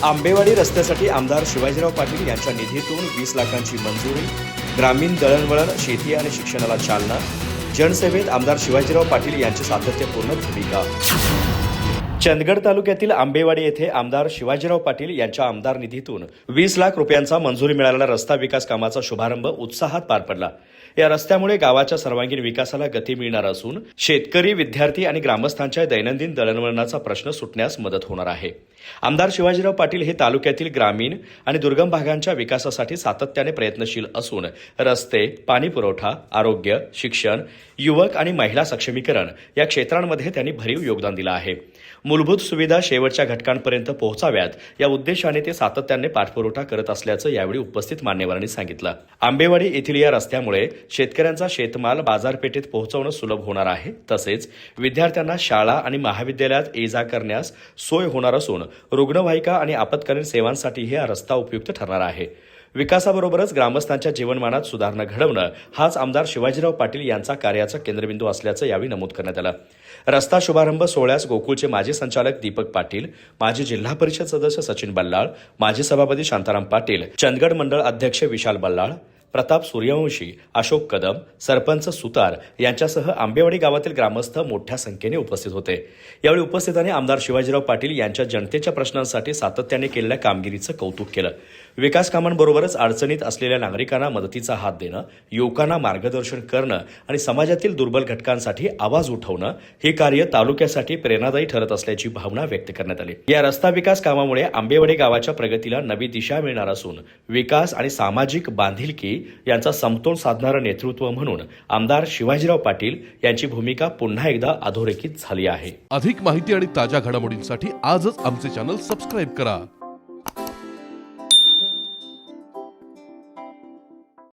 आंबेवाडी रस्त्यासाठी आमदार शिवाजीराव पाटील यांच्या निधीतून 20 लाखांची मंजुरी. ग्रामीण दळणवळण, शेती आणि शिक्षणाला चालना. जनसेवेत आमदार शिवाजीराव पाटील यांची सातत्यपूर्ण भूमिका. चंदगड तालुक्यातील आंबेवाडी येथे आमदार शिवाजीराव पाटील यांच्या आमदार निधीतून 20 लाख रुपयांचा मंजुरी मिळालेला रस्ता विकास कामाचा शुभारंभ उत्साहात पार पडला. या रस्त्यामुळे गावाच्या सर्वांगीण विकासाला गती मिळणार असून शेतकरी, विद्यार्थी आणि ग्रामस्थांच्या दैनंदिन दळणवळणाचा प्रश्न सुटण्यास मदत होणार आहे. आमदार शिवाजीराव पाटील हे तालुक्यातील ग्रामीण आणि दुर्गम भागांच्या विकासासाठी सातत्याने प्रयत्नशील असून रस्ते, पाणी पुरवठा, आरोग्य, शिक्षण, युवक आणि महिला सक्षमीकरण या क्षेत्रांमध्ये त्यांनी भरीव योगदान दिलं आहे. मूलभूत सुविधा शेवटच्या घटकांपर्यंत पोहोचाव्यात या उद्देशाने ते सातत्याने पाठपुरवठा करत असल्याचं यावेळी उपस्थित मान्यवरांनी सांगितलं. आंबेवाडी येथील या रस्त्यामुळे शेतकऱ्यांचा शेतमाल बाजारपेठेत पोहोचवणं सुलभ होणार आहे. तसेच विद्यार्थ्यांना शाळा आणि महाविद्यालयात ये-जा करण्यास सोय होणार असून रुग्णवाहिका आणि आपत्कालीन सेवांसाठीही हा रस्ता उपयुक्त ठरणार आहे. विकासाबरोबरच ग्रामस्थांच्या जीवनमानात सुधारणा घडवणं हाच आमदार शिवाजीराव पाटील यांचा कार्याचा केंद्रबिंदू असल्याचं यावेळी नमूद करण्यात आलं. रस्ता शुभारंभ सोहळ्यास गोकुळचे माजी संचालक दीपक पाटील, माजी जिल्हा परिषद सदस्य सचिन बल्लाळ, माजी सभापती शांताराम पाटील, चंदगड मंडळ अध्यक्ष विशाल बल्लाळ, प्रताप सूर्यवंशी, अशोक कदम, सरपंच सुतार यांच्यासह आंबेवाडी गावातील ग्रामस्थ मोठ्या संख्येने उपस्थित होते. यावेळी उपस्थितांनी आमदार शिवाजीराव पाटील यांच्या जनतेच्या प्रश्नांसाठी सातत्याने केलेल्या कामगिरीचं कौतुक केलं. विकास कामांबरोबरच अडचणीत असलेल्या नागरिकांना मदतीचा हात देणं, युवकांना मार्गदर्शन करणं आणि समाजातील दुर्बल घटकांसाठी आवाज उठवणं हे कार्य तालुक्यासाठी प्रेरणादायी ठरत असल्याची भावना व्यक्त करण्यात आली. या रस्ता विकास कामामुळे आंबेवाडी गावाच्या प्रगतीला नवी दिशा मिळणार असून विकास आणि सामाजिक बांधिलकी यांचा समतोल साधणारं नेतृत्व म्हणून आमदार शिवाजीराव पाटील यांची भूमिका पुन्हा एकदा अधोरेखित झाली आहे. अधिक माहिती आणि ताज्या घडामोडींसाठी आजच आमचे चॅनल सबस्क्राईब करा.